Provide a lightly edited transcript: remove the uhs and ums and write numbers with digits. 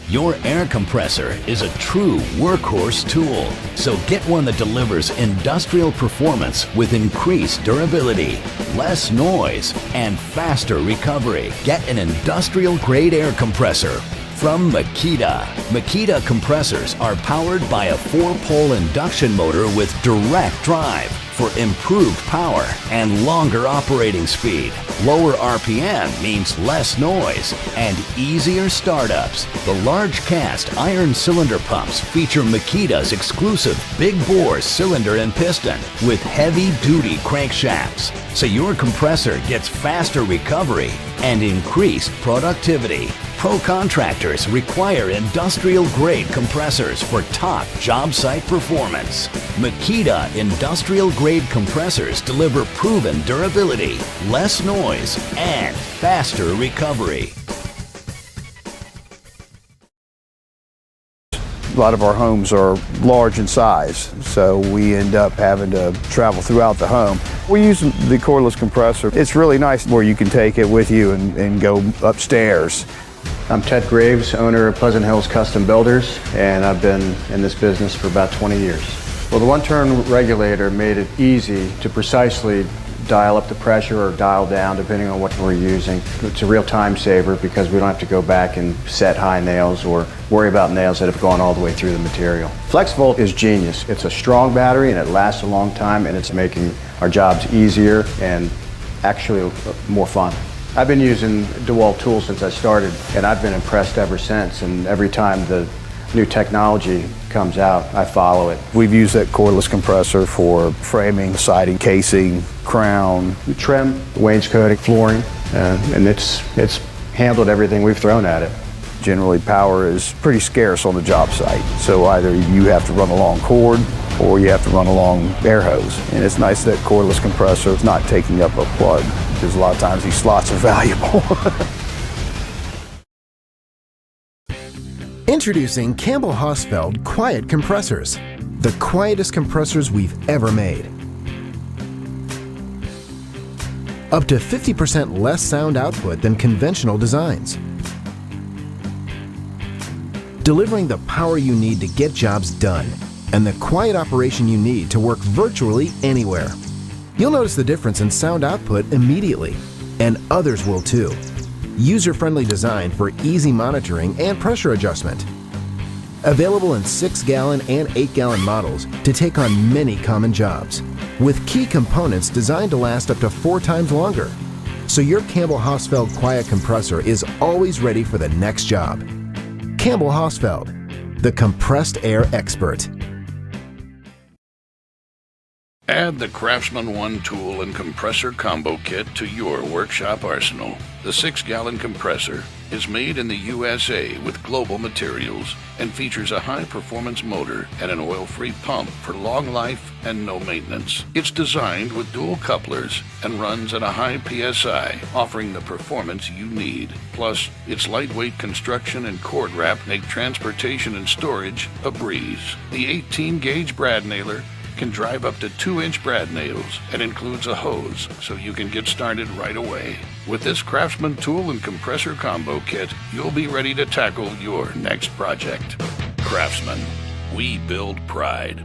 Your air compressor is a true workhorse tool, so get one that delivers industrial performance with increased durability, less noise, and faster recovery. Get an industrial-grade air compressor from Makita. Makita compressors are powered by a 4-pole induction motor with direct drive for improved power and longer operating speed. Lower RPM means less noise and easier startups. The large cast iron cylinder pumps feature Makita's exclusive big bore cylinder and piston with heavy-duty crankshafts, so your compressor gets faster recovery and increased productivity. Pro contractors require industrial-grade compressors for top job site performance. Makita industrial-grade compressors deliver proven durability, less noise, and faster recovery. A lot of our homes are large in size, so we end up having to travel throughout the home. We use the cordless compressor. It's really nice where you can take it with you and go upstairs. I'm Ted Graves, owner of Pleasant Hills Custom Builders, and I've been in this business for about 20 years. Well, the one-turn regulator made it easy to precisely dial up the pressure or dial down depending on what we're using. It's a real time saver because we don't have to go back and set high nails or worry about nails that have gone all the way through the material. FLEXVOLT is genius. It's a strong battery and it lasts a long time, and it's making our jobs easier and actually more fun. I've been using DEWALT tools since I started, and I've been impressed ever since, and every time the new technology comes out, I follow it. We've used that cordless compressor for framing, siding, casing, crown, trim, wainscoting, flooring, and it's handled everything we've thrown at it. Generally, power is pretty scarce on the job site, so either you have to run a long cord or you have to run a long air hose. And it's nice that cordless compressor is not taking up a plug, because a lot of times these slots are valuable. Introducing Campbell Hausfeld Quiet Compressors, the quietest compressors we've ever made. Up to 50% less sound output than conventional designs. Delivering the power you need to get jobs done, and the quiet operation you need to work virtually anywhere. You'll notice the difference in sound output immediately, and others will too. User-friendly design for easy monitoring and pressure adjustment. Available in 6-gallon and 8-gallon models to take on many common jobs, with key components designed to last up to 4 times longer. So your Campbell Hausfeld Quiet Compressor is always ready for the next job. Campbell Hausfeld, the compressed air expert. Add the CRAFTSMAN 1 tool and compressor combo kit to your workshop arsenal. The 6-gallon compressor is made in the USA with global materials and features a high-performance motor and an oil-free pump for long life and no maintenance. It's designed with dual couplers and runs at a high PSI, offering the performance you need. Plus, its lightweight construction and cord wrap make transportation and storage a breeze. The 18-gauge brad nailer can drive up to 2-inch brad nails and includes a hose so you can get started right away. With this CRAFTSMAN tool and compressor combo kit, you'll be ready to tackle your next project. CRAFTSMAN, we build pride.